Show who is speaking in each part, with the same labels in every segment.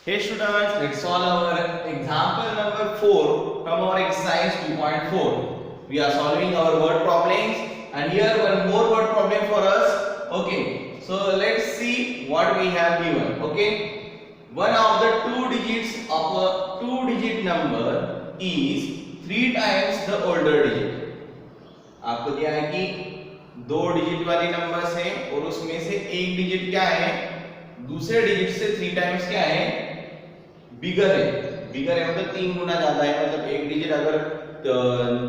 Speaker 1: Hey students, let's solve our example number 4 from our exercise 2.4. We are solving our word problems and here one more word problem for us. Okay, so let's see what we have given. Okay, one of the two digits of a two-digit number is 3 times the older digit. आपको दिया है कि दो digit वाली numbers है और उसमें से एक डिजिट क्या है, दूसरे डिजिट से 3 टाइम्स क्या है, बिगर है मतलब 3 गुना ज्यादा है। मतलब एक डिजिट अगर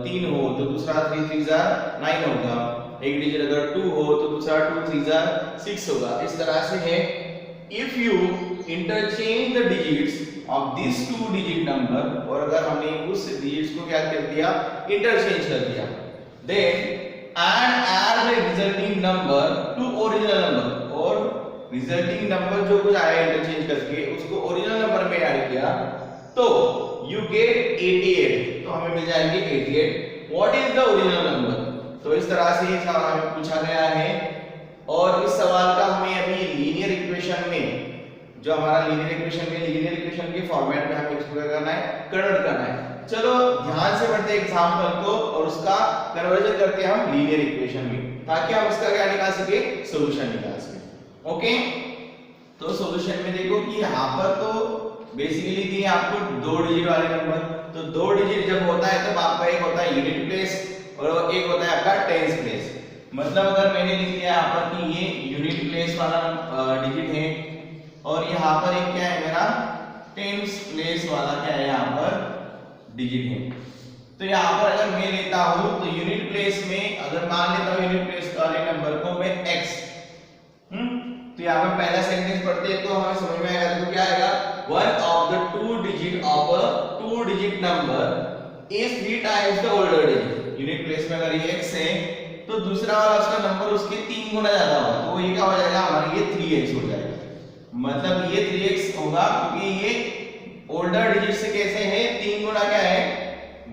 Speaker 1: 3 हो तो दूसरा 3 3 जा 9 होगा, एक डिजिट अगर 2 हो तो दूसरा 2 3 जा 6 होगा। इस तरह से है if you interchange the digits of this two digit number, और अगर हमने उस डिजिट्स को क्या कर दिया, इंटरचेंज कर दिया, then add the resulting number to original number, और रिजल्टिंग नंबर जो कुछ आया इंटरचेंज करके उसको ओरिजिनल नंबर में ऐड किया तो यू गेट 88, तो हमें मिल जाएंगे 88। What is the original number? तो इस तरह से ये सवाल हमें पूछा गया है और इस सवाल का हमें अभी लीनियर इक्वेशन में, जो हमारा लीनियर इक्वेशन के फॉर्मेट में हमें इसको करना है, कन्वर्ट करना है। चलो ध्यान से पढ़ते हैं एग्जांपल को और उसका कन्वर्जन करते हैं हम लीनियर इक्वेशन में, ताकि हम उसका क्या निकाल सके, सॉल्यूशन निकाल सके। ओके, तो सॉल्यूशन में देखो कि यहाँ पर तो बेसिकली दिए आपको दो डिजिट वाले नंबर, तो दो डिजिट जब होता है तब आपका एक होता है यूनिट प्लेस और एक होता है आपका टेंस प्लेस। मतलब अगर मैंने लिख दिया यहाँ पर कि ये यूनिट प्लेस वाला डिजिट है और यहाँ पर एक क्या है मेरा टेंस प्लेस वाला क्या है यहाँ पर डिजिट है, तो यहाँ पर अगर मैं लेता हूँ तो यूनिट प्लेस में अगर मान लेता हूँ यूनिट प्लेस वाले नंबर को मैं x, तो यहाँ पर पहला सेंटेंस पढ़ते हैं तो हमें समझ में आएगा। तो क्या आएगा, one of the two digit of a two digit number is 3 times the older digit. Unit place में अगर ये x है तो दूसरा वाला उसका नंबर उसके 3 गुना ज्यादा होगा, तो ये क्या हो जाएगा हमारा, ये 3x हो जाएगा। मतलब ये 3x होगा क्योंकि ये ओल्डर डिजिट से कैसे है, 3 गुना क्या है,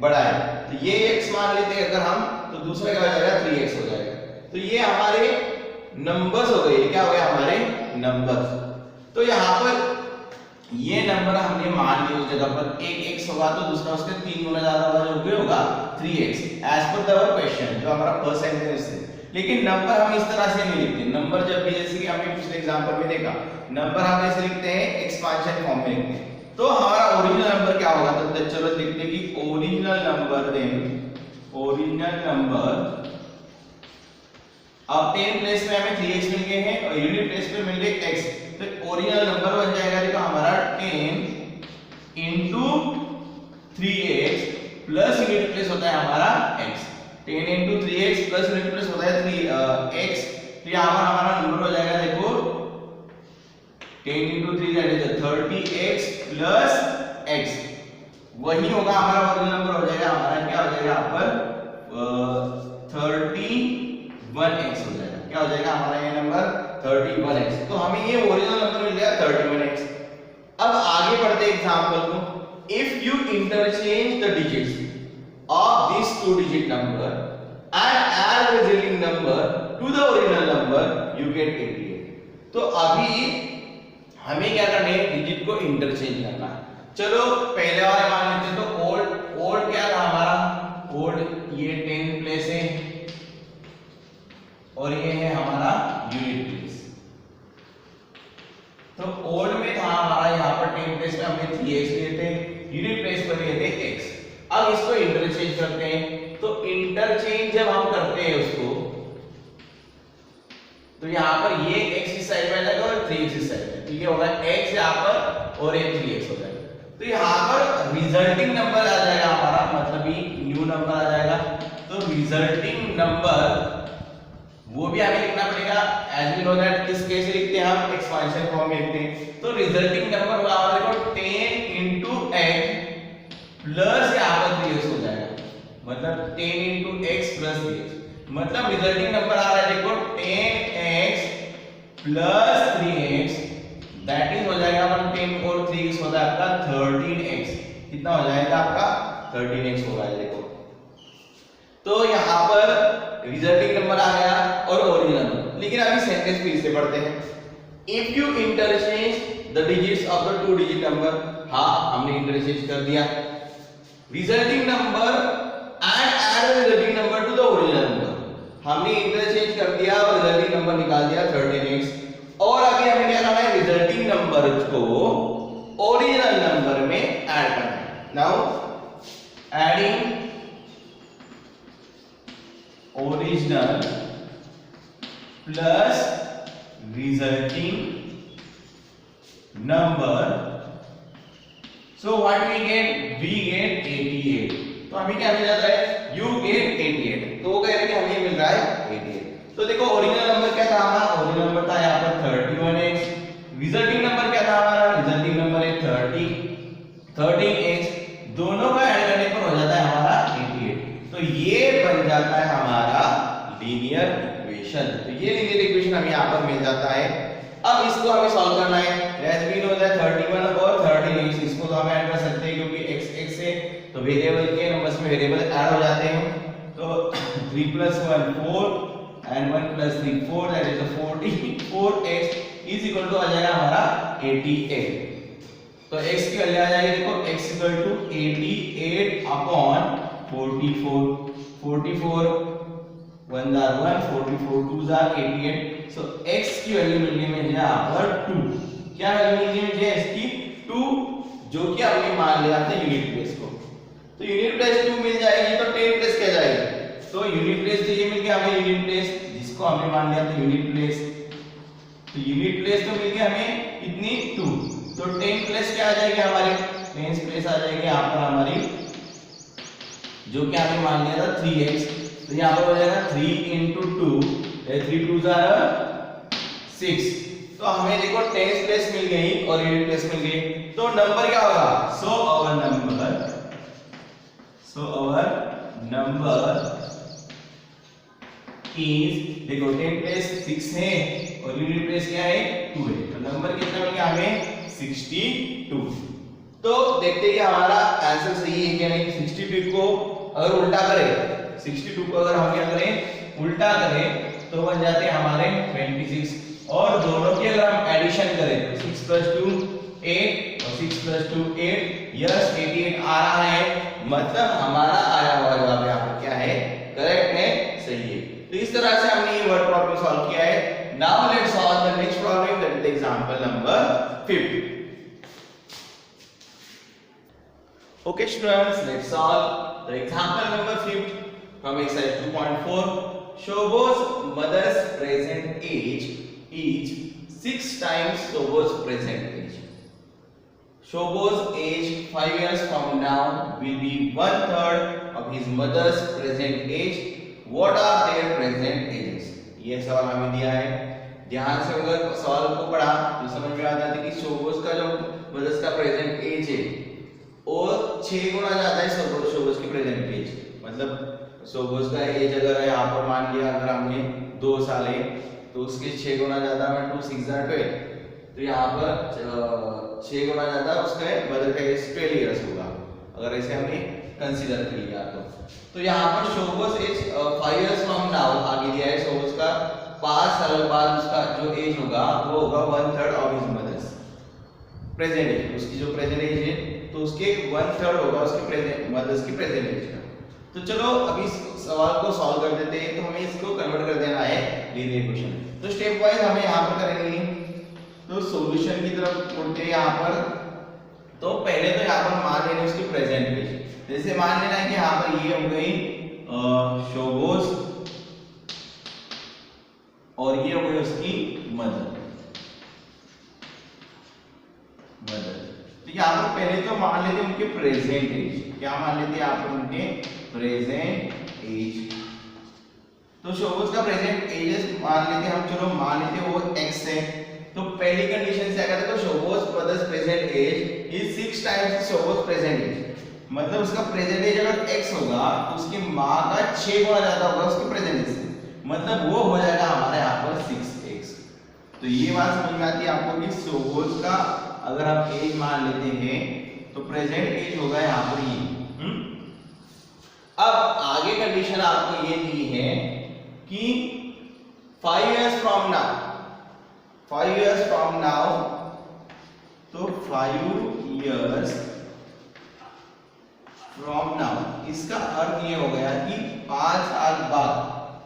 Speaker 1: बड़ा है। तो ये x मान लेते हैं अगर हम, तो दूसरा क्या हो जाएगा, 3x हो जाएगा। तो ये हमारे नंबर्स हो गए, क्या हो गया हमारे नंबर्स। तो यहाँ पर ये नंबर हमने मान लिया उस जगह पर एक x होगा तो दूसरा उसके 3 गुना ज्यादा होगा, जो भी होगा 3x as per the question, जो हमारा फर्स्ट सेंटेंस है। लेकिन नंबर हम इस तरह से नहीं लिखते। नंबर जब भी, जैसे कि हमने पिछले एग्जांपल में देखा, नंबर हम ऐसे लिखते हैं एक्सपांशन फॉर्म में लिखते हैं। तो हमारा ओरिजिनल नंबर क्या होगा, तो चलो लिखते हैं कि original number, then original number अब 10 प्लेस में हमें 3x मिल गए हैं और यूनिट प्लेस पे मिल गए x, तो ओरिजिनल नंबर बन जाएगा देखो हमारा 10 into 3x plus unit place होता है हमारा x। 10 into 3x plus unit place होता है 3x, तो यहाँ पर हमारा नंबर हो जाएगा देखो 10 into 3 that is 30x plus x। वही होगा हमारा ओरिजिनल नंबर, हो जाएगा हमारा क्या हो जाएगा यहाँ पर 31x हो जाएगा। क्या हो जाएगा हमारा ये नंबर 31x। तो हमें ये ओरिजिनल नंबर मिल गया 31x। अब आगे बढ़ते एग्जांपल को। If you interchange the digits of this two digit number and add the resulting number two the original number you get 88। तो अभी हमें क्या करना है, डिजिट को इंटरचेंज करना है। चलो पहले वाले मान लेते हैं, तो ओल्ड क्या था हमारा, ओल्ड ये 10 प्लेस है और ये है हमारा यूनिट प्लेस। तो ओल्ड में था हमारा यहाँ पर 10 प्लेस में हमने 3x लिए थे, यूनिट प्लेस पर लिए थे x। अब इसको इंटरचेंज करते हैं, तो इंटरचेंज जब हम करते हैं उसको, तो यहाँ पर ये x इस साइड में आ जाएगा और 3x इस साइड में, तो ये होगा x यहाँ पर और ये 3x हो जाएगा। तो यहाँ पर रिजल्टिंग नंबर आ जाएगा हमारा, मतलब ये न्यू नंबर आ जाएगा। तो रिजल्टिंग नंबर वो भी हमें लिखना पड़ेगा, एज वी नो दैट किस कैसे लिखते हैं हम, एक्सपांशन फॉर्म में लिखते हैं। तो रिजल्टिंग नंबर होगा हमारे को 10 into x प्लस यहाँ पर 3x हो जाएगा, मतलब 10 into x प्लस 3x। मतलब रिजल्टिंग नंबर आ रहा है देखो 10x plus 3x, that is हो जाएगा अपन 10 और 3x होता है आपका 13x। कितना हो जाएगा आपका 13x होगा देखो। तो यहाँ पर रिजल्टिंग नंबर आ गया और ओरिजिनल। लेकिन अभी सेंटेंस फिर से पढ़ते हैं। If you interchange the digits of the two digit number, हाँ हमने इंटरचेंज कर दिया, resulting number and add resulting number two the original number, हमने इंटरचेंज कर दिया और रिजल्टिंग नंबर निकाल दिया 13x, और अभी हमें क्या करना है, रिजल्टिंग नंबर को ओरिजिनल नंबर में ऐड करना है। Now adding original plus resulting number, so what we get 88। तो हमें क्या मिल जाता है, यू गेट 88, तो वो कह रहे हैं कि हमें मिल रहा है 88। तो देखो ओरिजिनल नंबर क्या था हमारा, ओरिजिनल नंबर था यहाँ पर 31x, रिजल्टिंग नंबर क्या था हमारा, रिजल्टिंग नंबर है 13x, दोनों का ऐड करने पर हो जाता है हमारा 88। तो ये बन जाता है हमारा लीनियर इक्वेशन। तो ये लीनियर इक्वेशन हमें यहाँ पर मिल जाता है। अब इसको हमें सॉल्व करना है, एज वी नो दैट 31 और 13x, इसको तो हम ऐड कर सकते हैं क्योंकि x x है तो वेरिएबल के नंबर्स में वेरिएबल ऐड हो जाते हैं। तो 3 + 1 4 and 1 + 3 4, that is 44x is equal to आ जाएगा हमारा 88। तो x की वैल्यू आ जाएगी, देखो x equal to 88 upon 44, 44 1 are 1, 44 2 are 88। So x की वैल्यू मिल गई मुझे यहाँ पर 2, क्या वैल्यू मिल गई मुझे इसकी 2, जो कि हमने मान लिया था यूनिट प्लेस को। तो यूनिट प्लेस 2 मिल जाएगी तो 10 प्लेस क्या जाएगी, तो यूनिट प्लेस तो ये मिल गया हमें, यूनिट प्लेस जिसको हमने मान लिया था यूनिट प्लेस, तो यूनिट प्लेस तो मिल गया हमें कितनी 2, तो 10 प्लेस क्या आ जाएगी हमारी, 10 प्लेस आ जाएगी यहाँ पर हमारी, जो कि हमने मान लिया था 3x, तो यहाँ पर हो जाएगा 3 × 2, 3 2 6, तो हमें देखो 10 प्लेस मिल गई और यूनिट प्लेस मिल गई, तो नंबर क्या होगा, सो आवर नंबर इज, देखो 10 प्लेस 6 है और यूनिट प्लेस क्या है 2 है, तो नंबर कितना मिल गया हमें 62। तो देखते हैं कि हमारा आंसर सही है कि नहीं। 62 को अगर उल्टा करें, 62 को अगर हम क्या करें उल्टा करें तो बन जाते हैं हमारे 26, और दोनों की अगर हम एडिशन करें तो 6 + 2 8 और 6 + 2 8, यस 88 आ रहा है, मतलब हमारा आया हुआ जवाब यहाँ पर क्या है, करेक्ट है, सही है। तो इस तरह से हमने ये वर्ड प्रॉब्लम सॉल्व किया है। Now let's solve the next problem, that is example number 5। Okay students, let's solve the example number 5 from exercise 2.4. Shobho's mother's present age is 6 times Shobho's present age. Shobho's age 5 years from now will be 1/3 of his mother's present age. What are their present ages? ये सवाल हमें दिया है। ध्यान से अगर सवाल को पढ़ा तो समझ में आता है कि शोबोस का जो मदर्स का प्रेजेंट एज है और 6 गुना ज्यादा है शोबोस की प्रेजेंट एज, मतलब शोबोस का एज अगर यहाँ पर मान लिया अगर हमने 2 साल है तो उसके 6 गुना ज्यादा में 2 6 12, तो यहाँ पर 6 गुना ज्यादा उसका मदर का एज 12 इयर्स होगा अगर ऐसे हमने कंसीडर कर लिया तो यहाँ पर शोबोस एज 5 इयर्स फ्रॉम नाउ आगे दिया है, शोबोस का 5 साल बाद उसका जो एज होगा वो होगा 1/3 of his mother's present age, उसकी जो प्रेजेंट एज है तो उसके 1/3 होगा उसके प्रेजेंट मदर्स की प्रेजेंट एज का। तो चलो अभी इस सवाल को सॉल्व कर देते हैं। तो हमें इसको कन्वर्ट कर देना है लीनियर इक्वेशन। तो स्टेप वाइज हमें यहाँ पर करेंगे, तो सॉल्यूशन की तरफ मुड़ते हैं यहाँ पर। तो पहले तो यहाँ पर मान लेना उसकी प्रेजेंट एज, जैसे मान लेना है कि यहाँ पर ये हो गई शोबोस और ये हो गई उसकी मदर। तो यहाँ पर पहले तो मान लेते हैं उनके प्रेजेंट एज, क्या मान लेते हैं यहाँ पर उनके प्रेजेंट एज। तो शोबोस का प्रेजेंट एज मान लेते हैं हम, चलो मान लेते हैं वो x है। तो पहली कंडीशन से क्या था, Shobo's mother's present age is 6 times Shobo's present age, मतलब उसका प्रेजेंट एज अगर x होगा तो उसकी मां का 6 गुना ज्यादा होगा उसके प्रेजेंट एज से, मतलब वो हो जाएगा हमारे यहाँ पर 6x। तो ये बात समझ में आती है आपको कि शोबोस का अगर आप एज मान लेते हैं तो प्रेजेंट एज होगा यहाँ पर ये। अब आगे कंडीशन आपको ये दी है कि 5 years from now, 5 years from now, तो 5 years from now इसका अर्थ ये हो गया कि 5 साल बाद,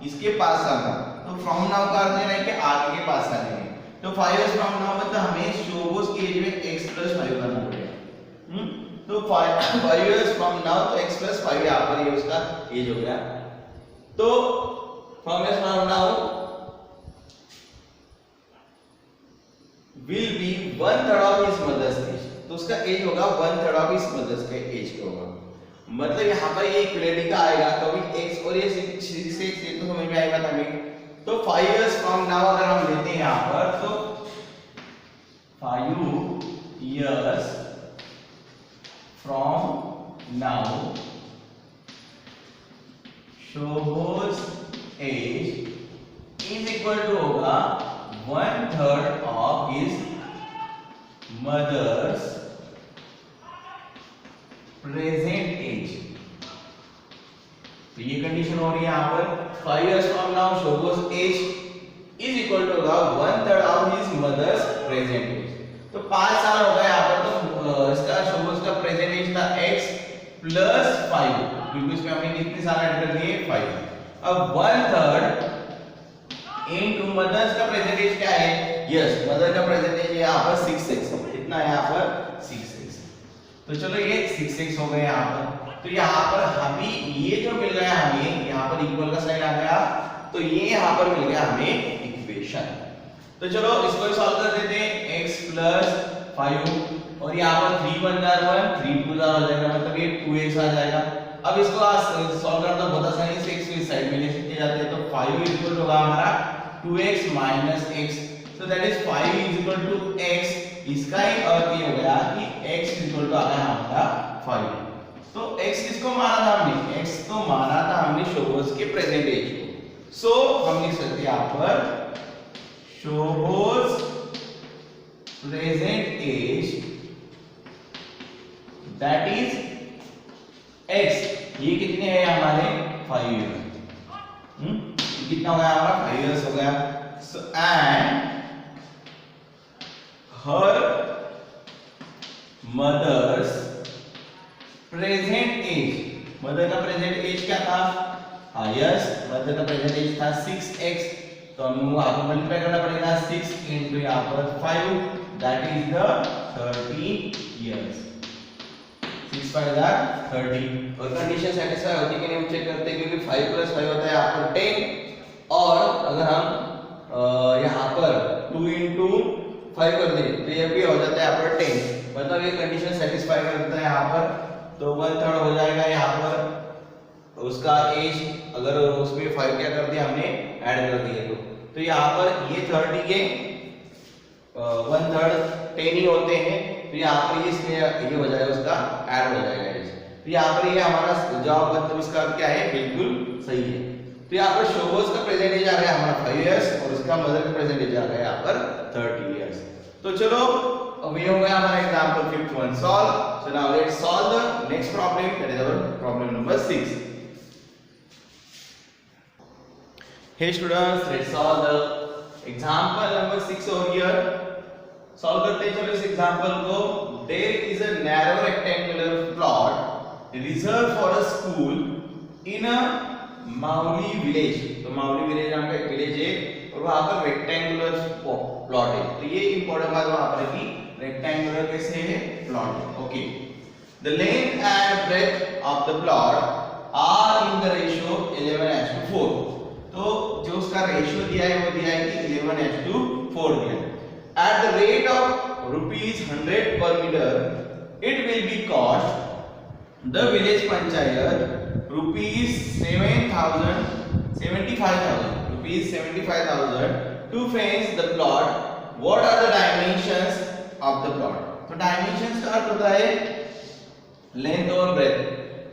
Speaker 1: इसके 5 साल बाद। तो from now का अर्थ है कि आगे के 5 साल में। तो 5 years from now मतलब हमें शोबोस की एज में x + 5 करना पड़ेगा। तो 5 years from now तो x + 5 यहाँ पर ये उसका एज हो गया। तो 5 years from now will be 1/3 of his mother's age, तो उसका एज होगा 1/3 of his mother's के एज के होगा। मतलब यहाँ पर ये इक्वलिटी का आएगा, तो अभी x और ये 6 से ये तो समझ में आएगा ना हमें। तो 5 years from now अगर हम लेते हैं यहाँ पर, तो 5 years from now Shobo's age is equal to होगा 1/3 of his mother's present age। तो ये कंडीशन हो रही है यहाँ पर 5 years from now Shobo's age is equal to होगा 1/3 of his mother's present age। तो 5 साल हो गए यहाँ पर, तो इसका शोबोस का प्रेजेंट एज था x + 5, क्योंकि इसमें हमने कितने साल ऐड कर दिए 5। अब 1/3 इनटू मदर्स का प्रेजेंट एज क्या है, यस मदर का प्रेजेंट एज यहाँ पर 6x, कितना है यहाँ पर 6x। तो चलो ये 6x हो गए यहाँ पर। तो यहाँ पर हमें ये जो मिल गया, हमें यहाँ पर इक्वल का साइन आ गया, तो ये यहाँ पर मिल गया हमें इक्वेशन। तो चलो इसको सॉल्व कर देते हैं, x + 5 और यहाँ पर 3 1 * 1 3 2 हो जाएगा, मतलब ये 2x आ जाएगा। अब इसको सॉल्व करना बहुत आसान है, इसे x को इस साइड में ले सकते जाते हैं। तो 5 इक्वल होगा हमारा 2x - x, so that is 5 = x। इसका ही अर्थ ये हो गया कि x = आ गया हमारा 5। तो x किसको माना था हमने, x तो माना था हमने शोबोस के प्रेजेंट एज को। सो हम लिख सकते हैं यहाँ पर Shobo's present age that is x। ये कितने हैं हमारे 5 ईयर, कितना हो गया हमारा 5 इयर्स हो गया। So and her mother's present age, mother का प्रेजेंट एज क्या था, यस मदर का प्रेजेंट एज था 6x। तो हम वहां पर मल्टीप्लाई करना पड़ेगा 6 इनटू यहाँ पर 5, दैट इज द 30 इयर्स। 6 5 30। और कंडीशन सेटिस्फाई होती है कि नहीं हम चेक करते हैं, क्योंकि 5 + 5 होता है यहाँ पर 10, और अगर हम यहाँ पर 2 × 5 कर दें तो ये भी हो जाता है यहाँ पर 10, मतलब ये कंडीशन सेटिस्फाई करता है यहाँ पर। तो 1/3 हो जाएगा यहाँ पर उसका एज, अगर उसमें 5 क्या कर दिया हमने ऐड कर दिए तो यहाँ पर ये 30 के 1/3 10 ही होते हैं, तो यहाँ पर ये इसमें ये हो जाएगा उसका ऐड हो जाएगा एज। तो यहाँ पर ये हमारा जवाब मतलब इसका क्या है, बिल्कुल सही है। तो यहाँ पर शोबोस का प्रेजेंट एज आ गया हमारा 5 इयर्स और उसका मदर का प्रेजेंट एज आ गया यहाँ पर 30 इयर्स। तो चलो अब ये हो गया हमारा example 5th one solve. So now let's solve the next problem, that is our problem number 6। Hey students, let's solve the example number 6 over here. Solve करते हैं चलो इस एग्जांपल को। There is a narrow rectangular plot reserved for a school in a Mahuli village. तो Mauli village नाम का एक village है और वहां पर रेक्टेंगुलर प्लॉट है। तो ये इंपॉर्टेंट बात वहां पर कि रेक्टेंगुलर कैसे है, प्लॉट है। Okay, the length and breadth of the plot are in the ratio 11:4। तो जो उसका रेशियो दिया है वो दिया है कि 11:4 दिया है। At the rate of ₹100 per meter it will be cost the village panchayat ₹75,000 to fence the plot. What are the dimensions of the plot? तो डायमेंशंस का अर्थ होता है लेंथ और ब्रेथ।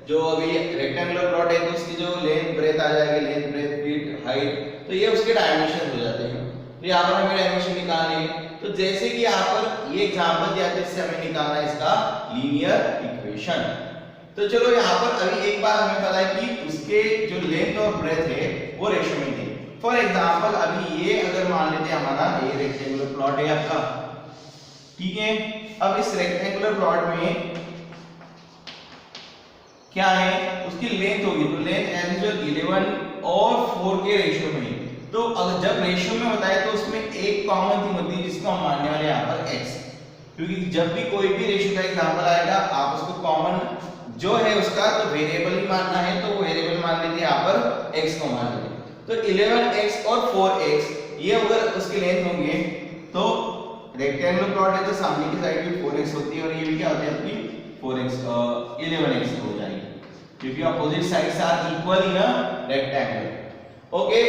Speaker 1: जो अभी रेक्टेंगुलर प्लॉट है तो उसकी जो लेंथ ब्रेथ आ जाएगी, लेंथ ब्रेथ विड्थ हाइट, तो ये उसके डायमेंशन हो जाते हैं। तो यहाँ पर हमें डायमेंशन निकालने हैं। तो जैसे कि यहाँ पर ये एग्जांपल दिया है इससे हमें निकालना है इसका लीनियर इक्वेशन। तो चलो यहाँ पर अभी एक बार हमें पता है कि उसके जो लेंथ और ब्रेथ है वो रेशियो में थे। फॉर एग्जांपल अभी ये अगर मान लेते हैं हमारा ये रेक्टेंगुलर प्लॉट है आपका, ठीक है। अब इस रेक्टेंगुलर प्लॉट में क्या है, उसकी लेंथ होगी, तो लेंथ एज यूजुअल 11 और 4 के रेशियो में। तो अगर जब रेशियो में होता है तो उसमें एक कॉमन थिंग होती है जिसको हम मानने वाले यहाँ पर x, क्योंकि जब भी कोई भी रेशियो का एग्जांपल आएगा आप उसको कॉमन जो है उसका तो वेरिएबल ही मानना है, तो वेरिएबल मान लेते हैं यहाँ पर x को मान लेते हैं। तो 11x और 4x ये अगर उसकी लेंथ होंगे तो रेक्टेंगुलर प्लॉट है तो सामने की साइड भी 4x होती है और ये भी क्या होती है आपकी 4x 11x हो जाएगी, क्योंकि opposite sides are equal in a rectangle. Okay,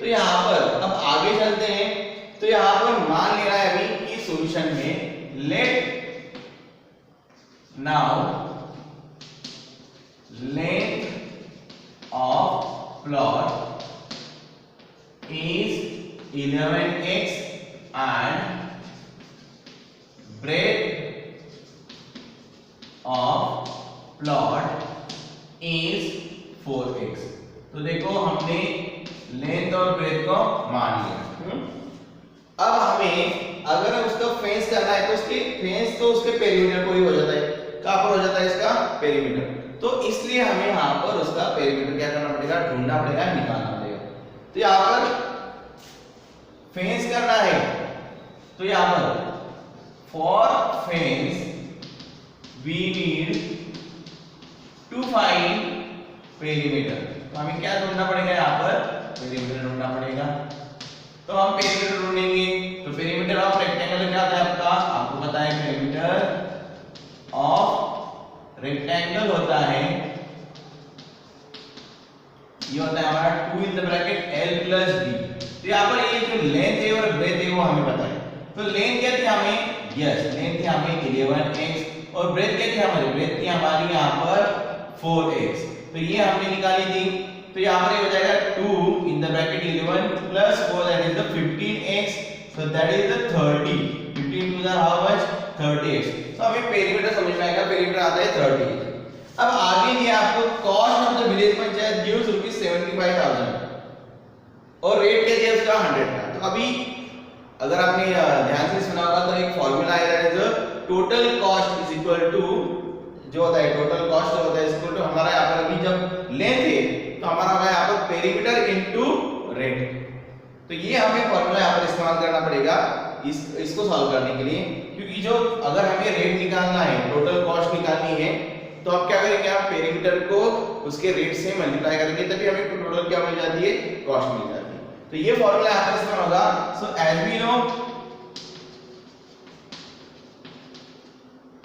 Speaker 1: तो यहाँ पर अब आगे चलते हैं। तो यहाँ पर मान ले रहा है अभी कि सॉल्यूशन में let now length of plot is 11x and breadth of plot is 4x। तो देखो हमने लेंथ और ब्रेथ को मान लिया। अब हमें अगर उसका फेस करना है तो उसके फेस तो उसके पेरीमीटर को ही हो जाता है, कहां पर हो जाता है इसका पेरीमीटर, तो इसलिए हमें यहाँ पर उसका पेरीमीटर क्या करना पड़ेगा, ढूंढना पड़ेगा, निकालना पड़ेगा। तो यहाँ पर फेस करना है तो यहाँ पर for face we need to find perimeter. तो हमें क्या ढूंढना पड़ेगा, यहाँ पर पेरीमीटर ढूंढना पड़ेगा। तो हम पेरीमीटर ढूंढेंगे, तो पेरीमीटर ऑफ रेक्टेंगल क्या होता है आपका, आपको पता है पेरीमीटर ऑफ रेक्टेंगल होता है, ये होता है हमारा 2 in the bracket l plus b। तो यहाँ पर ये जो लेंथ है और ब्रेथ है वो हमें पता है। तो लेंथ क्या थी हमें, यस लेंथ थी हमें 11x और ब्रेथ क्या थी हमारी, ब्रेथ थी हमारी यहाँ पर 4x। तो ये हमने निकाली थी, तो यहाँ पर ये हो जाएगा 2 in the bracket 11 plus 4 that is the 15x, so that is the 30। 15 to the how much 30x। तो हमें पेरीमीटर समझ में आएगा, पेरीमीटर आता है 30। अब आगे दिया आपको cost of the village panchayat gives ₹75,000 और रेट क्या दिया उसका 100 का। तो अभी अगर आपने ध्यान से सुना होगा तो एक फार्मूला है that is total cost is equal to, जो होता है टोटल कॉस्ट होता है इक्वल टू हमारा यहाँ पर अभी जब लेंथ है तो हमारा होगा यहाँ पर पेरीमीटर इनटू रेट। तो ये हमें फार्मूला यहाँ पर इस्तेमाल करना पड़ेगा इसको सॉल्व करने के लिए, क्योंकि जो अगर हमें रेट निकालना है, टोटल कॉस्ट निकालनी है, तो आप क्या करेंगे, आप पेरीमीटर को उसके रेट से मल्टीप्लाई करेंगे तभी हमें टोटल क्या मिल जाती है, कॉस्ट मिल जाती है। तो ये फार्मूला यहाँ पर इस्तेमाल होगा। So as we know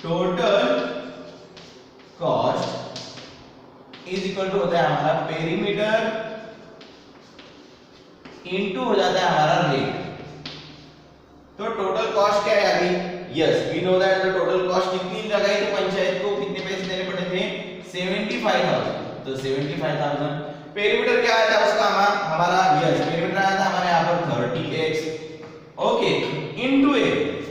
Speaker 1: total cost is equal to होता है हमारा पेरीमीटर इनटू हो जाता है हमारा रेट। तो टोटल कॉस्ट क्या है अभी, yes we know that the total cost कितनी लगाई थी पंचायत को, कितने पैसे देने पड़े थे, 75,000। तो 75,000 पेरीमीटर क्या आया था उसका हमारा, यस पेरीमीटर आया था हमारे यहाँ पर 30x ओके इनटू ए,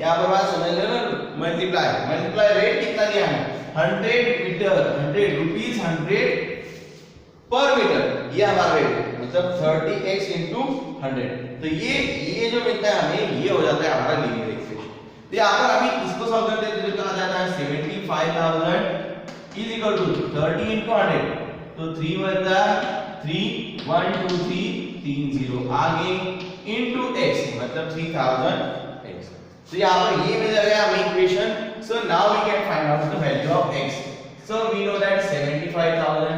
Speaker 1: यहाँ पर बात समझ लेना, मल्टीप्लाई रेट कितना दिया है 100 मीटर, 100 रुपीस 100 पर मीटर, ये हमारा रेट मतलब 30x इनटू 100। तो ये जो मिलता है हमें ये हो जाता है हमारा लीनियर इक्वेशन। तो यहाँ पर अभी इसको सॉल्व करते हैं तो क्या आ जाता है 75,000 इज इक्वल टू 30 इनटू 100, तो 3 बचा 3 1 2 3 3 0 आगे इनटू x मतलब 3000x। तो यहाँ पर ये मिल जाएगा हमें equation. So now we can find out the value of x। So we know that 75,000,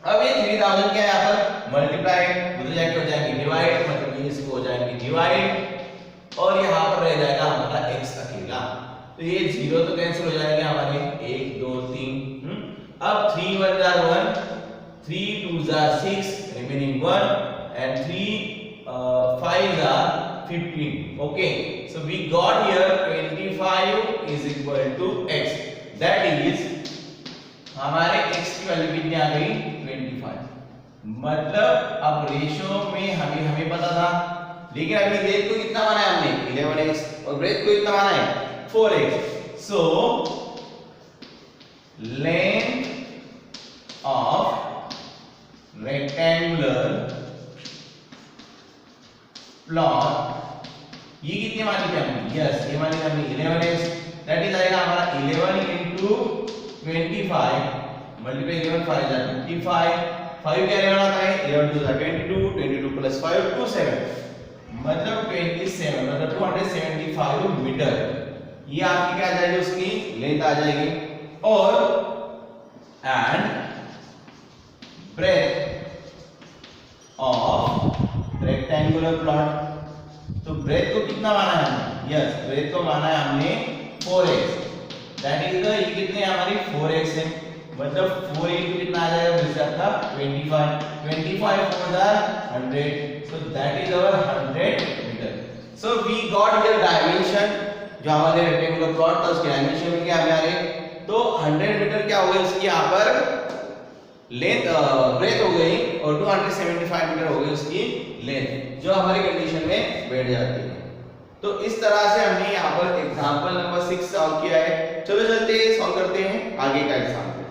Speaker 1: अब ये 3000 क्या है यहाँ पर मल्टीप्लाई उधर जाके हो जाएंगे डिवाइड, मतलब ये इसको हो जाएंगे डिवाइड और यहाँ पर रह जाएगा हमारा x अकेला। तो ये 0 तो कैंसिल हो जाएंगे हमारे 1 2 3। अब 3 1 जा 1, 3 2 जा 6 रिमेनिंग 1 and 3 5 जा 15। Okay, so we got here 25 is equal to x, that is हमारे x की वैल्यू कितनी आ गई 25। मतलब अब रेशियो में हमें पता था, लेकिन अभी लेंथ को कितना माना है हमने 11x और ब्रेथ को कितना माना है 4x। So length of rectangular into 25 multiply given 5 is 55 5 carry में आता है 11 2 22 22 plus 5 27 मतलब 27 मतलब 275 मीटर ये आपकी क्या आ जाएगी उसकी लेंथ आ जाएगी और and breadth of rectangular plot तो ब्रेथ को कितना माना है हमने यस ब्रेथ को माना है हमने 4x दैट इज द ये कितने हमारी 4x है मतलब 4 into कितना आ जाएगा फिर से आपका 25 4 100 so that is our 100 meter so we got here dimension जो हमारे रेक्टेंगुलर प्लॉट था उसके डायमेंशन में क्या हमारे तो 100 मीटर क्या हो गई उसकी यहाँ पर लेंथ ब्रेथ हो गई और 275 मीटर हो गई उसकी लेंथ जो हमारी कंडीशन में बैठ जाती है तो इस तरह से हमने यहाँ पर एग्जांपल नंबर 6 सॉल्व किया है चलो चलते सॉल्व करते हैं आगे का एग्जांपल